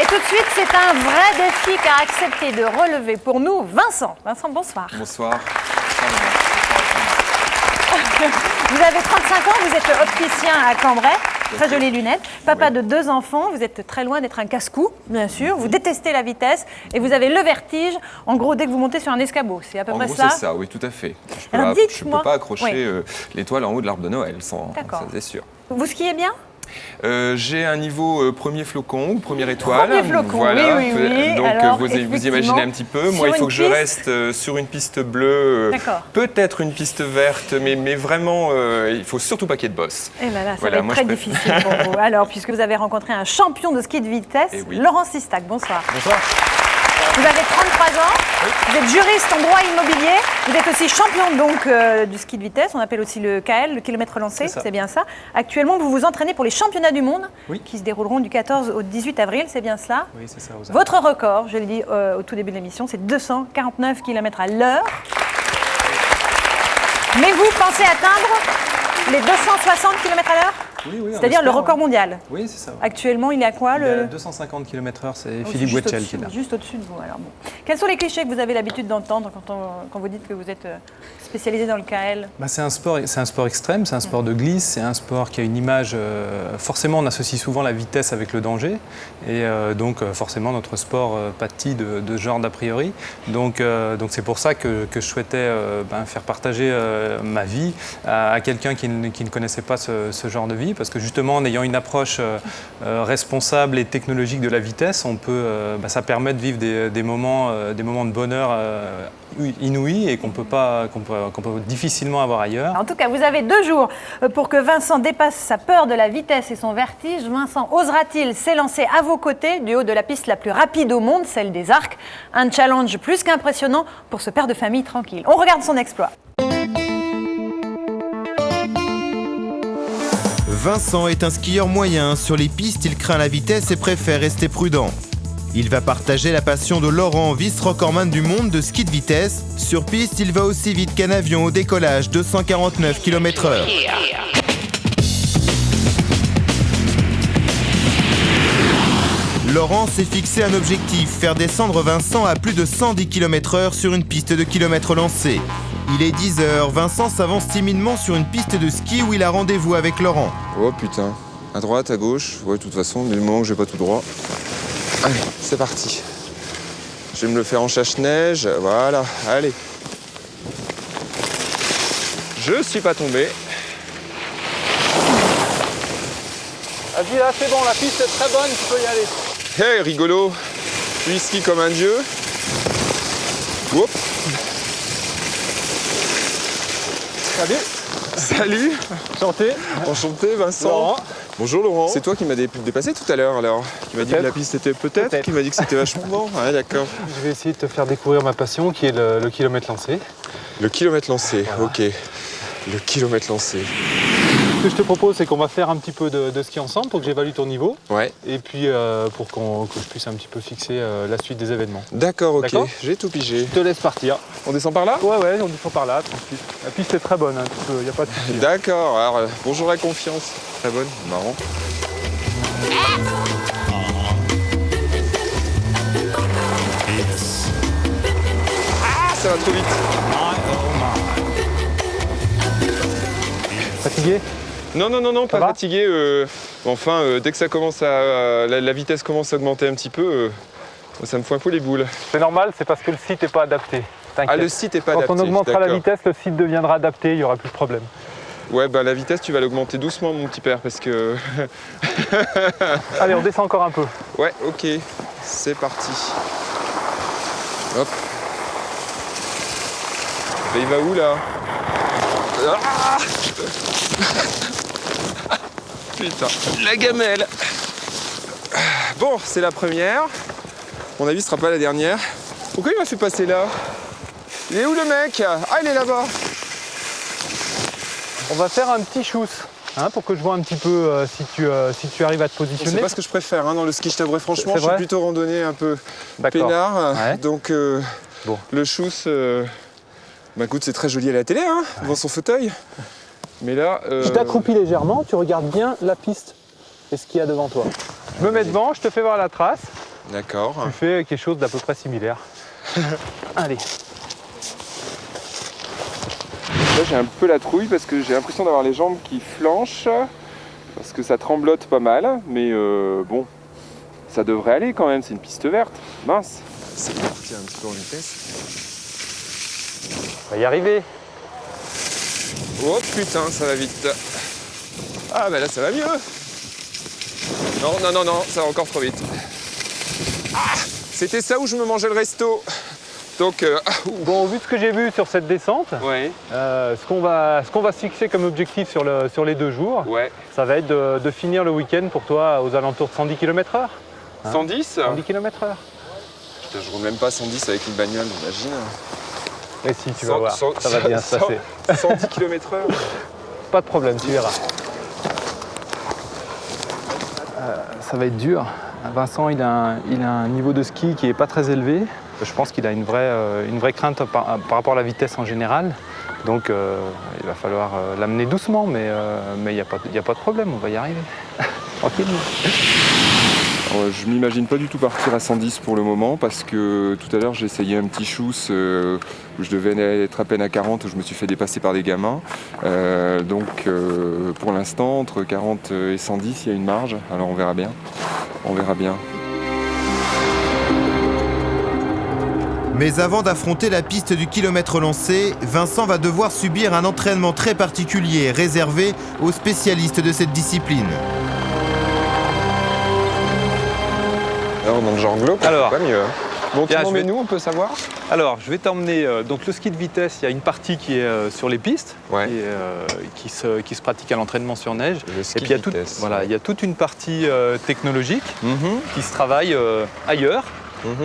tout de suite, c'est un vrai défi qu'a accepté de relever pour nous Vincent. Vincent, bonsoir. Bonsoir. Vous avez 35 ans, vous êtes opticien à Cambrai, très jolies lunettes, papa de 2 enfants, vous êtes très loin d'être un casse-cou, bien sûr, vous détestez la vitesse et vous avez le vertige, en gros, dès que vous montez sur un escabeau, c'est à peu près ça? C'est ça, oui, tout à fait. Je Alors, ne peux pas accrocher l'étoile en haut de l'arbre de Noël, ça c'est sûr. Vous skiez bien? J'ai un niveau premier flocon ou première étoile. Premier flocon, voilà. oui. Donc alors, vous imaginez un petit peu. Moi, il faut que je reste sur une piste bleue, peut-être une piste verte, mais vraiment, il ne faut surtout pas qu'il y ait de bosse. Et là, ça va être très difficile pour vous. Alors, puisque vous avez rencontré un champion de ski de vitesse, Laurent Sistac, bonsoir. Bonsoir. Vous avez 33 ans, vous êtes juriste en droit immobilier, vous êtes aussi champion donc, du ski de vitesse, on appelle aussi le KL, le kilomètre lancé, c'est bien ça. Actuellement, vous vous entraînez pour les championnats du monde qui se dérouleront du 14 au 18 avril, c'est bien cela? Oui, c'est ça. Votre record, je l'ai dit au tout début de l'émission, c'est 249 km à l'heure. Mais vous pensez atteindre les 260 km à l'heure? Oui, c'est-à-dire le record mondial. Oui, c'est ça. Actuellement, il est à quoi? Il est à 250 km/h, c'est Philippe Wetchel qui est là. Juste au-dessus de vous. Alors, bon. Quels sont les clichés que vous avez l'habitude d'entendre quand vous dites que vous êtes spécialisé dans le KL? C'est un sport extrême, c'est un sport de glisse, c'est un sport qui a une image... forcément, on associe souvent la vitesse avec le danger. Et donc, forcément, notre sport pâtit de ce genre d'a priori. Donc c'est pour ça que je souhaitais faire partager ma vie à quelqu'un qui ne connaissait pas ce genre de vie. Parce que justement, en ayant une approche responsable et technologique de la vitesse, ça permet de vivre des moments de bonheur inouïs et qu'on peut difficilement avoir ailleurs. En tout cas, vous avez 2 jours pour que Vincent dépasse sa peur de la vitesse et son vertige. Vincent osera-t-il s'élancer à vos côtés du haut de la piste la plus rapide au monde, celle des Arcs? Un challenge plus qu'impressionnant pour ce père de famille tranquille. On regarde son exploit. Vincent est un skieur moyen. Sur les pistes, il craint la vitesse et préfère rester prudent. Il va partager la passion de Laurent, vice-recordman du monde de ski de vitesse. Sur piste, il va aussi vite qu'un avion au décollage, 249 km/h. Laurent s'est fixé un objectif, faire descendre Vincent à plus de 110 km/h sur une piste de kilomètres lancés. Il est 10h, Vincent s'avance timidement sur une piste de ski où il a rendez-vous avec Laurent. Oh putain, à droite, à gauche, ouais, de toute façon, mais le moment que j'ai pas tout droit. Allez, c'est parti. Je vais me le faire en chasse-neige, voilà, allez. Je suis pas tombé. Vas-y, là, c'est bon, la piste est très bonne, tu peux y aller. Hey, rigolo, lui skie comme un dieu. Oups. Salut. Salut. Enchanté. Enchanté, Vincent. Laurent. Bonjour Laurent. C'est toi qui m'as dépassé tout à l'heure alors? Qui m'a dit que la piste était peut-être, qui m'a dit que c'était vachement bon. Ouais, d'accord. Je vais essayer de te faire découvrir ma passion qui est le kilomètre lancé. Le kilomètre lancé, voilà. Ok. Le kilomètre lancé. Ce que je te propose, c'est qu'on va faire un petit peu de ski ensemble pour que j'évalue ton niveau. Ouais. Et puis pour que je puisse un petit peu fixer la suite des événements. D'accord, ok. J'ai tout pigé. Je te laisse partir. On descend par là? Ouais, on descend par là, tranquille. La piste est très bonne, il n'y a pas de souci. D'accord, alors bonjour la confiance. Très bonne, marrant. Ah, ça va trop vite. Fatigué? Non, pas fatigué. Dès que ça commence la vitesse commence à augmenter un petit peu, ça me fout un peu les boules. C'est normal, c'est parce que le site n'est pas adapté. Ah, le site n'est pas adapté. Quand on augmentera la vitesse, le site deviendra adapté, il n'y aura plus de problème. Ouais, la vitesse, tu vas l'augmenter doucement, mon petit père, parce que... Allez, on descend encore un peu. Ouais, ok. C'est parti. Hop. Et il va où, là? Ah putain, la gamelle. Bon, c'est la première. À mon avis, ce sera pas la dernière. Pourquoi il m'a fait passer là? Il est où le mec? Ah, il est là-bas. On va faire un petit chousse, pour que je vois un petit peu si tu arrives à te positionner. C'est pas ce que je préfère dans le ski, je t'avouerai franchement. Je suis plutôt randonnée un peu peinard. Ouais. Donc, le chousse, écoute, c'est très joli à la télé, devant son fauteuil. Mais là... Je t'accroupis légèrement, tu regardes bien la piste et ce qu'il y a devant toi. Je me mets devant, je te fais voir la trace. D'accord. Tu fais quelque chose d'à peu près similaire. Allez. Là, j'ai un peu la trouille parce que j'ai l'impression d'avoir les jambes qui flanchent, parce que ça tremblote pas mal, mais bon, ça devrait aller quand même, c'est une piste verte. Mince. C'est parti un petit peu en vitesse. On va y arriver. Oh putain, ça va vite. Ah bah là, ça va mieux. Non, ça va encore trop vite. Ah, c'était ça où je me mangeais le resto. Donc, bon, vu ce que j'ai vu sur cette descente, ouais. ce qu'on va se fixer comme objectif sur les 2 jours, Ouais. ça va être de finir le week-end pour toi aux alentours de 110 km/h. Hein, 110 110 km/h. Putain, je roule même pas 110 avec une bagnole, imagine. Et si, tu vas voir, ça va bien se passer. 110 km/h. Pas de problème, tu verras. Ça va être dur. Vincent, il a un niveau de ski qui n'est pas très élevé. Je pense qu'il a une vraie crainte par rapport à la vitesse en général. Donc il va falloir l'amener doucement, mais il n'y a pas de problème, on va y arriver. Tranquillement. Je m'imagine pas du tout partir à 110 pour le moment parce que tout à l'heure j'ai essayé un petit chousse où je devais être à peine à 40, où je me suis fait dépasser par des gamins. Donc pour l'instant, entre 40 et 110, il y a une marge. Alors on verra bien. On verra bien. Mais avant d'affronter la piste du kilomètre lancé, Vincent va devoir subir un entraînement très particulier réservé aux spécialistes de cette discipline. Alors dans le genre glauque, c'est pas mieux. Bon, tu m'emmènes où, on peut savoir? Alors, je vais t'emmener. Donc, le ski de vitesse, il y a une partie qui est sur les pistes, ouais. qui se pratique à l'entraînement sur neige. Le ski et puis, il y a toute une partie technologique qui se travaille ailleurs.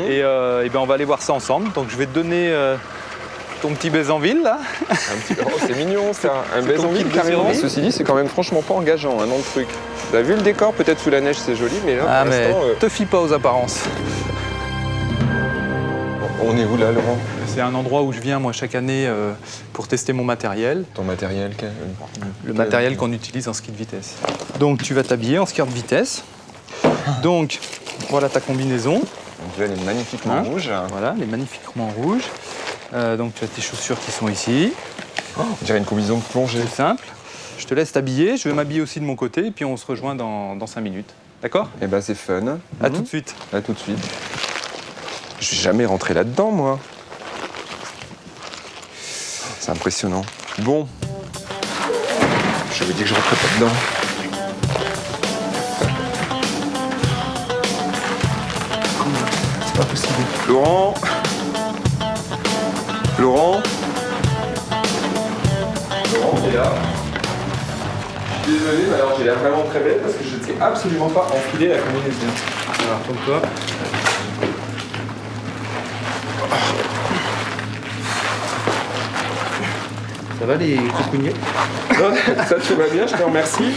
Et ben, on va aller voir ça ensemble. Donc, je vais te donner ton petit Bézanville, là. C'est mignon, ça. Un Bézanville, carrément. Ceci dit, c'est quand même franchement pas engageant, dans le truc. T'as vu le décor? Peut-être sous la neige, c'est joli, mais là, pour l'instant... te fie pas aux apparences. On est où là, Laurent? C'est un endroit où je viens moi chaque année pour tester mon matériel. Ton matériel? Le matériel qu'on utilise en ski de vitesse. Donc tu vas t'habiller en skieur de vitesse. Donc voilà ta combinaison. Donc tu as les magnifiquement rouges. Voilà, les magnifiquement rouges. Donc tu as tes chaussures qui sont ici. On dirait une combinaison de plongée. C'est simple. Je te laisse t'habiller, je vais m'habiller aussi de mon côté et puis on se rejoint dans 5 minutes. D'accord? Eh ben c'est fun. À tout de suite. À tout de suite. Je suis jamais rentré là-dedans, moi. C'est impressionnant. Bon. Je vous dis que je rentrerai pas dedans. C'est pas possible. Laurent? Laurent, t'es là? Je suis désolé, mais alors j'ai l'air vraiment très bête parce que je ne sais absolument pas enfiler la combinaison. Alors, tourne-toi. Ça va les coucougnettes? Ça, tout va bien, je te remercie.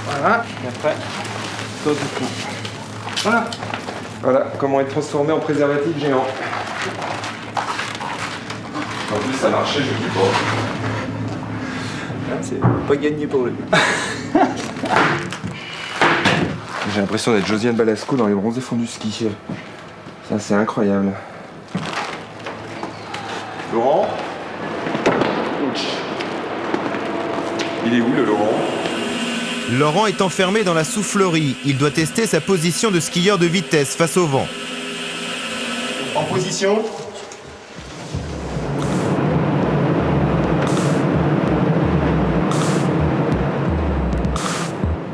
Voilà, et après, toi du coup. Voilà. Voilà, comment être transformé en préservatif géant. En plus, ça marchait, je dis pas. C'est pas gagné pour lui. J'ai l'impression d'être Josiane Balasco dans les bronzés fonds du ski. Ça, c'est incroyable. Laurent? Il est où, le Laurent? Laurent est enfermé dans la soufflerie. Il doit tester sa position de skieur de vitesse face au vent. En position.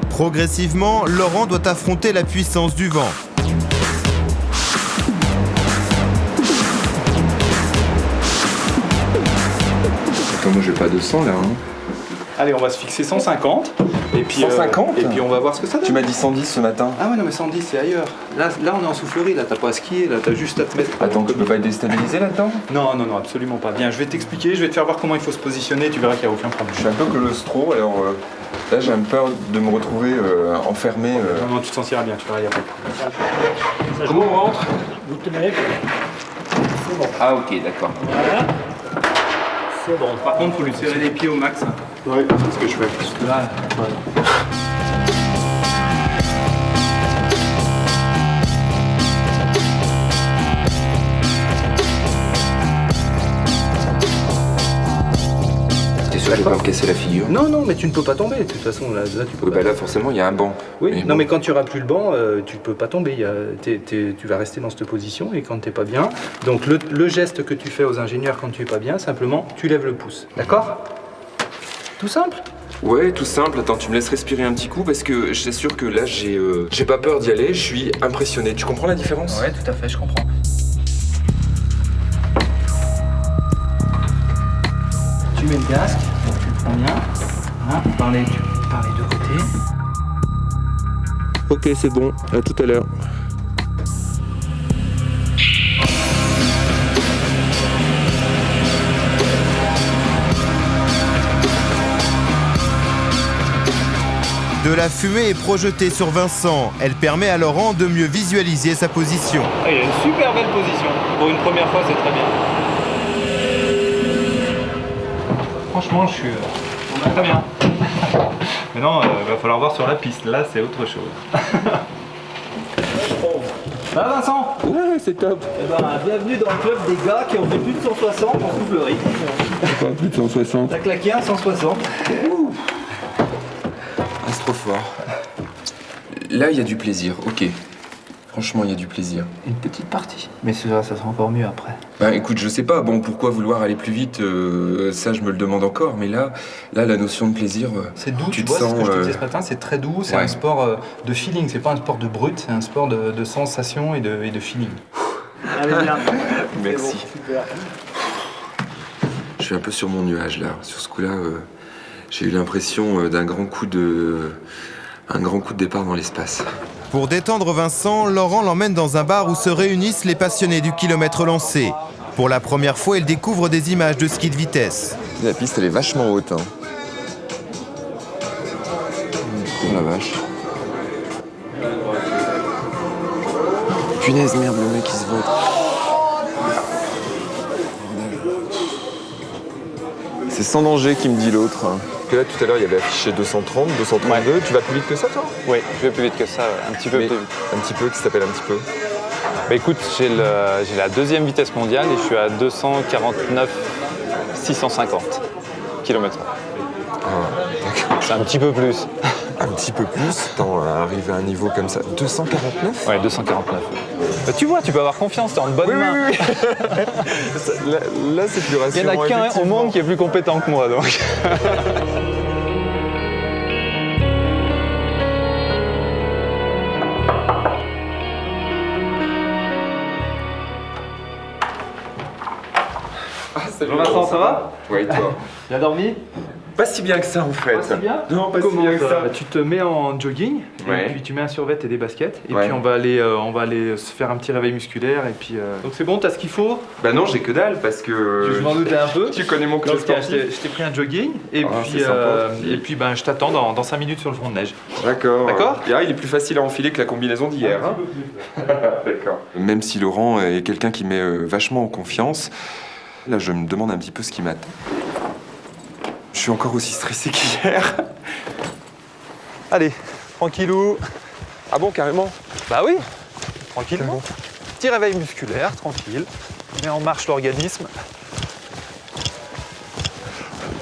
Progressivement, Laurent doit affronter la puissance du vent. Attends, moi j'ai pas 200 là. Hein. Allez, on va se fixer 150. Et puis, 150 et puis on va voir ce que ça donne. Tu m'as dit 110 ce matin. Ah ouais, non mais 110 c'est ailleurs. Là on est en soufflerie, là t'as pas à skier, là t'as juste à te mettre... Attends, tu peux pas être déstabilisé là-dedans? Non, absolument pas. Viens, je vais t'expliquer, je vais te faire voir comment il faut se positionner, tu verras qu'il n'y a aucun problème. Je suis un peu claustro, alors là j'ai un peu peur de me retrouver enfermé. Non, tu t'en tireras bien, tu verras, il n'y a pas de problème. Comment on rentre? Vous tenez. C'est bon. Ah ok, d'accord. Voilà. C'est bon. Par contre, il faut lui serrer les pieds au max. Oui, c'est ce que je fais. Là, voilà. je vais pas me casser la figure. Non, mais tu ne peux pas tomber. De toute façon, là tu peux. Oui, bah là, forcément, il y a un banc. Oui, mais quand tu n'auras plus le banc, tu ne peux pas tomber. Tu vas rester dans cette position et quand tu n'es pas bien. Donc, le geste que tu fais aux ingénieurs quand tu n'es pas bien, simplement, tu lèves le pouce. D'accord? Tout simple? Ouais, tout simple. Attends, tu me laisses respirer un petit coup parce que je t'assure que là, j'ai pas peur d'y aller. Je suis impressionné. Tu comprends la différence? Ouais, tout à fait, je comprends. Tu mets le casque, donc tu le prends bien. Hein, par les deux côtés. Ok, c'est bon. À tout à l'heure. De la fumée est projetée sur Vincent. Elle permet à Laurent de mieux visualiser sa position. Il a une super belle position. Pour une première fois, c'est très bien. Franchement, je suis très bien. Maintenant, il va falloir voir sur la piste. Là, c'est autre chose. Ça va, Vincent? Ouais, c'est top. Eh ben, bienvenue dans le club des gars qui ont fait plus de 160 en soufflerie. Pas plus de 160. T'as claqué un 160. C'est trop fort. Là, il y a du plaisir, ok. Franchement, il y a du plaisir. Une petite partie. Mais ça sera encore mieux après. Bah écoute, je sais pas, bon, pourquoi vouloir aller plus vite, ça je me le demande encore, mais là la notion de plaisir, c'est doux, tu vois, te sens, c'est ce que je te disais ce matin, c'est très doux, c'est un sport de feeling, c'est pas un sport de brut, c'est un sport de sensation et de feeling. Allez, bien. Merci. Bon, super. Je suis un peu sur mon nuage là, sur ce coup-là, j'ai eu l'impression d'un grand coup de départ dans l'espace. Pour détendre Vincent, Laurent l'emmène dans un bar où se réunissent les passionnés du kilomètre lancé. Pour la première fois, il découvre des images de ski de vitesse. La piste, elle est vachement haute. Hein. Oh la vache. Punaise, merde, le mec, il se vote. C'est sans danger qui me dit l'autre. Que là, tout à l'heure, il y avait affiché 230, 232. Ouais. Tu vas plus vite que ça, toi? Oui, je vais plus vite que ça, un petit peu plus vite. Un petit peu, qui s'appelle un petit peu? Bah écoute, j'ai la deuxième vitesse mondiale et je suis à 249 650 km/h. Ah, c'est un petit peu plus. Un petit peu plus? Attends, arriver à un niveau comme ça. 249? Ouais, 249. Bah, tu vois, tu peux avoir confiance, t'es en bonne main. Oui. là, c'est plus rassurant. Il n'y en a qu'un au monde qui est plus compétent que moi, donc. Salut Vincent, ça va? Ouais, et toi? Bien dormi? Pas si bien que ça en fait. Pas si bien? Non, pas si bien que ça. Bah, tu te mets en jogging, ouais. Et puis tu mets un survêt et des baskets, et ouais. puis on va aller se faire un petit réveil musculaire, et puis... Donc c'est bon, t'as ce qu'il faut? Bah non, j'ai que dalle parce que... Je m'en doutais un peu. Tu connais mon club sportif. Je t'ai pris un jogging, et puis ben, je t'attends dans 5 minutes sur le front de neige. D'accord. D'accord. Il est plus facile à enfiler que la combinaison d'hier. Hein. D'accord. Même si Laurent est quelqu'un qui met vachement en confiance, là je me demande un petit peu ce qui m'attend. Je suis encore aussi stressé qu'hier. Allez, tranquillou. Ah bon, carrément? Bah oui, tranquillement. Petit réveil musculaire, tranquille. On met en marche l'organisme.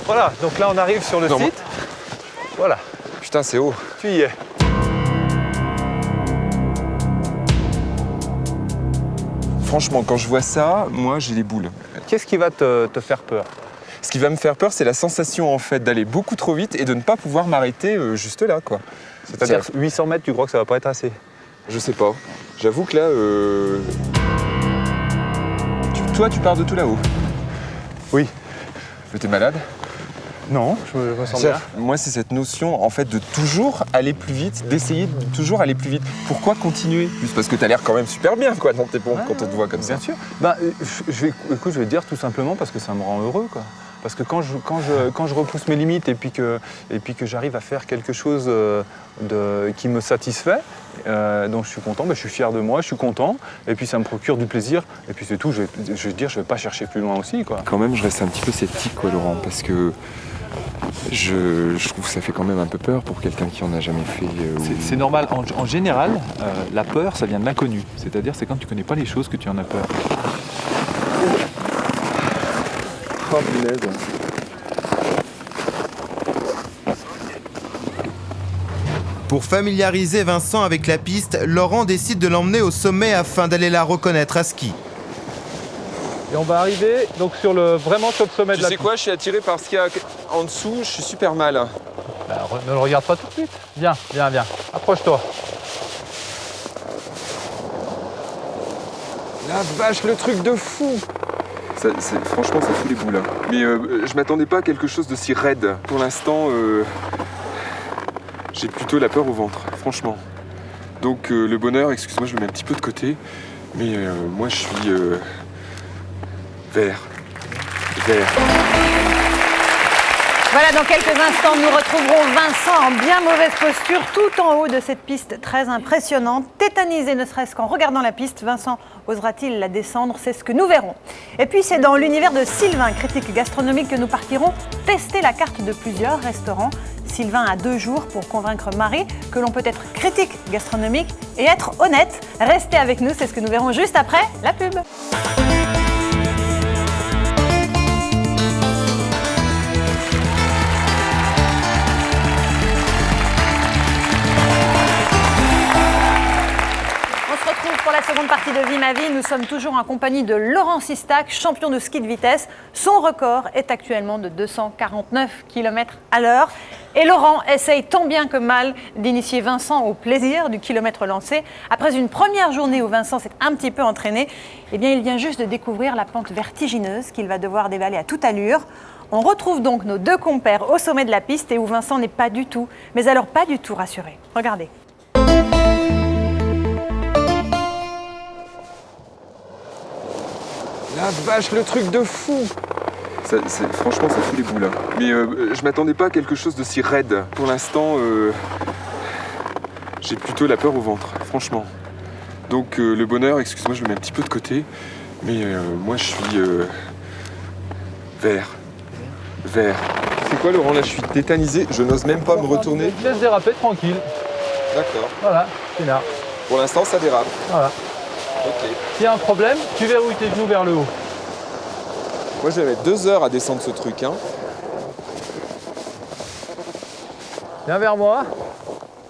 Voilà, donc là on arrive sur le site. Voilà. Putain, c'est haut. Tu y es. Franchement, quand je vois ça, moi, j'ai les boules. Qu'est-ce qui va te faire peur? Ce qui va me faire peur, c'est la sensation en fait d'aller beaucoup trop vite et de ne pas pouvoir m'arrêter juste là, quoi. C'est-à-dire 800 mètres, tu crois que ça va pas être assez? Je sais pas. J'avoue que là, toi, tu pars de tout là-haut. Oui. Mais t'es malade? Non, je me sens bien. Moi, c'est cette notion en fait de toujours aller plus vite, d'essayer de toujours aller plus vite. Pourquoi continuer? Juste parce que t'as l'air quand même super bien, quoi, dans tes pompes quand on te voit comme ça. Bien sûr. Bah, écoute, je vais te dire tout simplement parce que ça me rend heureux, quoi. Parce que quand je repousse mes limites et puis que j'arrive à faire quelque chose qui me satisfait, donc je suis content, je suis fier de moi, je suis content, et puis ça me procure du plaisir, et puis c'est tout, je vais dire, je vais pas chercher plus loin aussi, quoi. Quand même, je reste un petit peu sceptique, quoi, Laurent, parce que je trouve que ça fait quand même un peu peur pour quelqu'un qui en a jamais fait. C'est normal. En général, la peur, ça vient de l'inconnu. C'est-à-dire, c'est quand tu connais pas les choses que tu en as peur. Oh, punaise. Pour familiariser Vincent avec la piste, Laurent décide de l'emmener au sommet afin d'aller la reconnaître à ski. Et on va arriver donc vraiment sur le sommet de la piste. Tu sais quoi, je suis attiré par ce qu'il y a en dessous, je suis super mal. Bah, ne le regarde pas tout de suite. Viens, approche-toi. La vache, le truc de fou! Franchement, ça fout les boules. Hein. Mais je m'attendais pas à quelque chose de si raide. Pour l'instant, j'ai plutôt la peur au ventre, franchement. Donc le bonheur, excuse-moi, je le mets un petit peu de côté. Mais moi, je suis vert. Voilà, dans quelques instants, nous retrouverons Vincent en bien mauvaise posture, tout en haut de cette piste très impressionnante. Tétanisé ne serait-ce qu'en regardant la piste, Vincent osera-t-il la descendre? C'est ce que nous verrons. Et puis c'est dans l'univers de Sylvain, critique gastronomique, que nous partirons tester la carte de plusieurs restaurants. Sylvain a 2 jours pour convaincre Marie que l'on peut être critique gastronomique et être honnête. Restez avec nous, c'est ce que nous verrons juste après la pub. Pour la seconde partie de Vie ma vie, nous sommes toujours en compagnie de Laurent Sistac, champion de ski de vitesse. Son record est actuellement de 249 km à l'heure. Et Laurent essaye tant bien que mal d'initier Vincent au plaisir du kilomètre lancé. Après une première journée où Vincent s'est un petit peu entraîné, eh bien, il vient juste de découvrir la pente vertigineuse qu'il va devoir dévaler à toute allure. On retrouve donc nos 2 compères au sommet de la piste et où Vincent n'est pas du tout, mais alors pas du tout rassuré. Regardez. La vache, le truc de fou! Franchement, ça fout les boules. Hein. Mais je m'attendais pas à quelque chose de si raide. Pour l'instant, j'ai plutôt la peur au ventre, franchement. Donc le bonheur, excuse-moi, je le mets un petit peu de côté. Mais moi, je suis vert. C'est quoi, Laurent? Là, je suis tétanisé, je n'ose même pas me retourner. Laisse déraper tranquille. D'accord. Voilà, c'est là. Pour l'instant, ça dérape. Voilà. Ok. S'il y a un problème, tu verrouilles tes genoux vers le haut. Moi, je vais mettre 2 heures à descendre ce truc. Hein. Viens vers moi.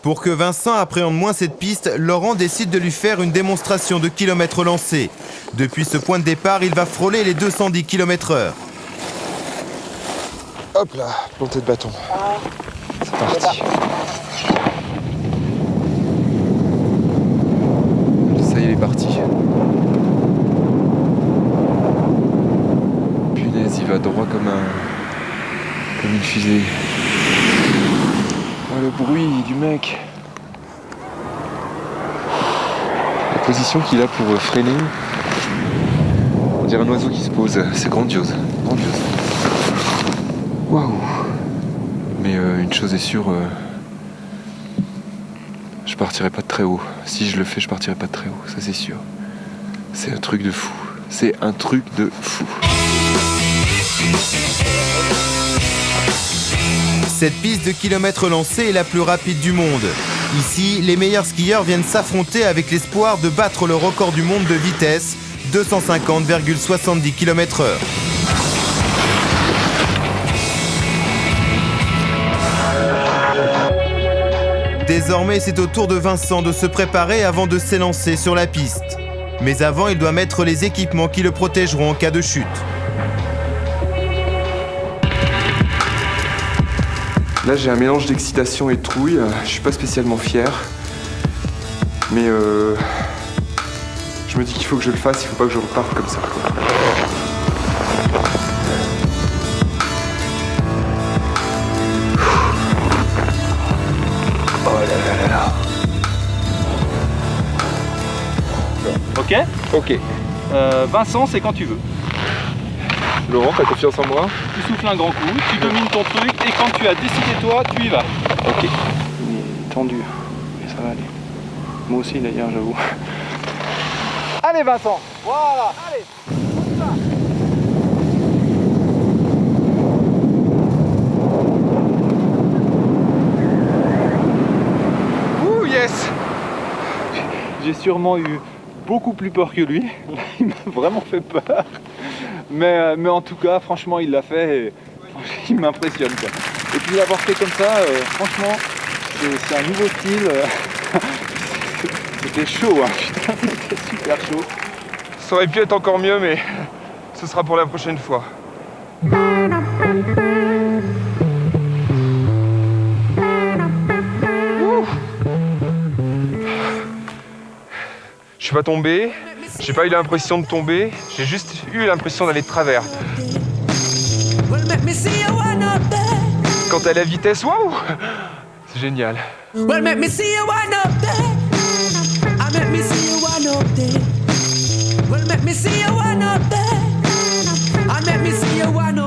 Pour que Vincent appréhende moins cette piste, Laurent décide de lui faire une démonstration de kilomètres lancés. Depuis ce point de départ, il va frôler les 210 km/h. Hop là, montée de bâton. C'est parti. Ça y est, il est parti. Punaise, il va droit comme une fusée. Oh, le bruit du mec. La position qu'il a pour freiner. On dirait un oiseau qui se pose. C'est grandiose. Waouh. Mais une chose est sûre, je partirai pas de très haut. Si je le fais, je partirai pas de très haut, ça c'est sûr. C'est un truc de fou. Cette piste de kilomètres lancés est la plus rapide du monde. Ici, les meilleurs skieurs viennent s'affronter avec l'espoir de battre le record du monde de vitesse, 250,70 km/h. Désormais, c'est au tour de Vincent de se préparer avant de s'élancer sur la piste. Mais avant, il doit mettre les équipements qui le protégeront en cas de chute. Là, j'ai un mélange d'excitation et de trouille. Je suis pas spécialement fier. Mais je me dis qu'il faut que je le fasse, il faut pas que je reparte comme ça. Ok. Ok. Vincent, c'est quand tu veux. Laurent, t'as confiance en moi? Tu souffles un grand coup, tu domines ton truc et quand tu as décidé toi, tu y vas. Ok. Il est tendu, mais ça va aller. Moi aussi d'ailleurs, j'avoue. Allez Vincent, voilà, allez. Ouh, yes. J'ai sûrement eu beaucoup plus peur que lui. Il m'a vraiment fait peur. Mais en tout cas, franchement, il l'a fait et il m'impressionne, quoi. Et puis l'avoir fait comme ça, franchement, C'est un nouveau style. C'était chaud, hein. Putain, c'était super chaud. Ça aurait pu être encore mieux, mais ce sera pour la prochaine fois. Je suis pas tombé, j'ai pas eu l'impression de tomber, j'ai juste eu l'impression d'aller de travers. Quand t'as la vitesse, waouh, c'est génial.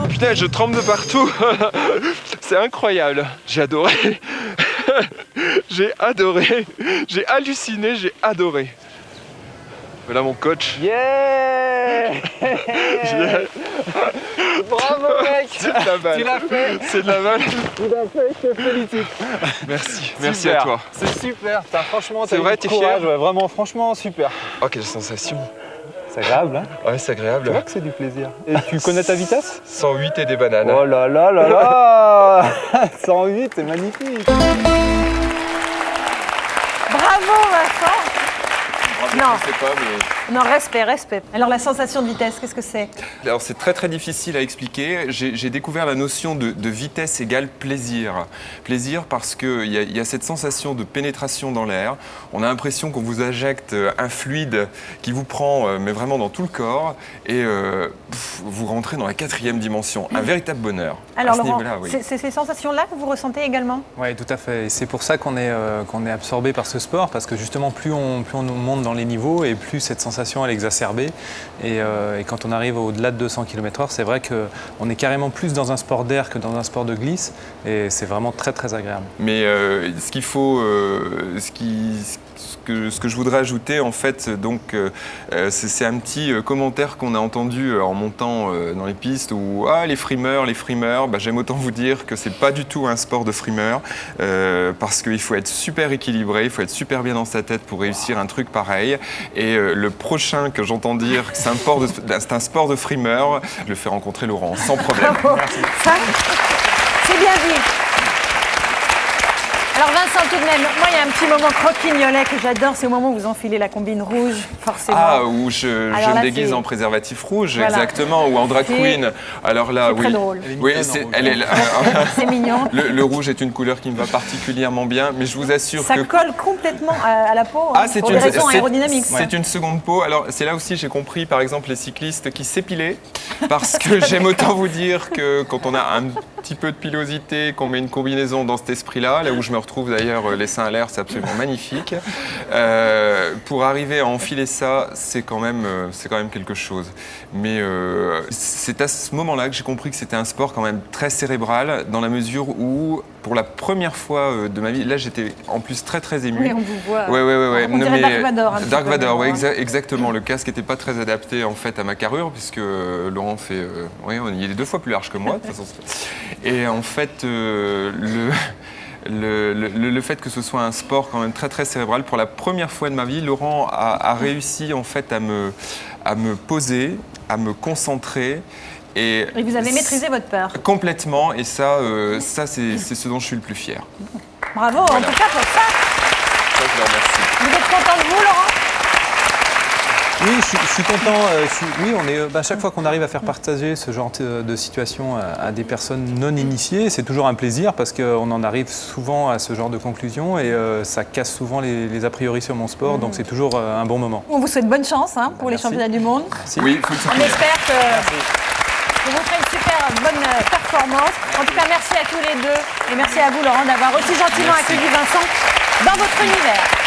Putain, je tremble de partout. C'est incroyable. J'ai adoré. J'ai adoré. J'ai halluciné, j'ai adoré. Voilà mon coach. Yeah. Bravo mec. C'est de la balle. Tu l'as fait. C'est de la balle. Tu l'as fait, je te félicite. Merci. Super. Merci à toi. C'est super. Franchement, c'est vrai, t'es fier? Ouais, vraiment, franchement, super. Oh, quelle sensation. C'est agréable, hein? Ouais, c'est agréable. Tu vois que c'est du plaisir. Et tu connais ta vitesse? 108 et des bananes. Oh là là là là. 108, c'est magnifique. Bravo Vincent. Non. Je sais pas, mais... Non, respect. Alors la sensation de vitesse, qu'est-ce que c'est? Alors c'est très difficile à expliquer. J'ai découvert la notion de vitesse égale plaisir. Plaisir parce qu'il y a cette sensation de pénétration dans l'air. On a l'impression qu'on vous injecte un fluide qui vous prend mais vraiment dans tout le corps et vous rentrez dans la 4e dimension. Un véritable bonheur. Alors Laurent, oui. c'est ces sensations-là que vous ressentez également? Oui, tout à fait. Et c'est pour ça qu'on est absorbé par ce sport, parce que justement, plus on monte dans les niveaux et plus cette sensation elle est exacerbée. Et quand on arrive au-delà de 200 km/h, c'est vrai qu'on est carrément plus dans un sport d'air que dans un sport de glisse. Et c'est vraiment très agréable. Mais ce qu'il faut, ce que je voudrais ajouter, en fait, donc, c'est un petit commentaire qu'on a entendu en montant dans les pistes où les frimeurs, bah, j'aime autant vous dire que c'est pas du tout un sport de frimeurs parce qu'il faut être super équilibré, il faut être super bien dans sa tête pour réussir un truc pareil. Et le prochain que j'entends dire que c'est un sport de frimeurs, je le fais rencontrer Laurent sans problème. Merci. Ça, c'est bien dit. Alors Vincent, tout de même, moi il y a un petit moment croquignolet que j'adore, c'est au moment où vous enfilez la combine rouge, forcément. Ah, où je me déguise en préservatif rouge, voilà. Exactement, ou en drag queen. Alors là, oui. Très drôle. Oui, c'est mignon. Le rouge est une couleur qui me va particulièrement bien, mais je vous assure que... Ça colle complètement à la peau, pour des raisons aérodynamiques. C'est une seconde peau. Alors c'est là aussi j'ai compris, par exemple, les cyclistes qui s'épilaient, parce que j'aime autant vous dire que quand on a un petit peu de pilosité, qu'on met une combinaison dans cet esprit-là, là où je me retrouve d'ailleurs les seins à l'air, c'est absolument magnifique. Pour arriver à enfiler ça, c'est quand même quelque chose. Mais c'est à ce moment-là que j'ai compris que c'était un sport quand même très cérébral, dans la mesure où, pour la première fois de ma vie, là j'étais en plus très ému. Oui, on vous voit. Ouais. On dirait Dark Vador. Dark Vador, ouais, exactement. Le casque n'était pas très adapté en fait à ma carrure, puisque Laurent fait, il est 2 fois plus large que moi de toute façon. Et en fait, le fait que ce soit un sport quand même très cérébral, pour la première fois de ma vie, Laurent a réussi en fait à me poser, à me concentrer. Et vous avez maîtrisé votre peur. Complètement, et ça c'est ce dont je suis le plus fier. Bravo, voilà. En tout cas pour ça. Je vous remercie. Vous êtes content de vous, Laurent? Oui, je suis content. Oui, on est, chaque fois qu'on arrive à faire partager ce genre de situation à des personnes non initiées, c'est toujours un plaisir parce qu'on en arrive souvent à ce genre de conclusion et ça casse souvent les a priori sur mon sport, donc c'est toujours un bon moment. On vous souhaite bonne chance pour les championnats du monde. Merci. Oui, on espère que vous ferez une super bonne performance. En tout cas, merci à tous les deux et merci à vous, Laurent, d'avoir aussi gentiment accueilli Vincent dans votre univers.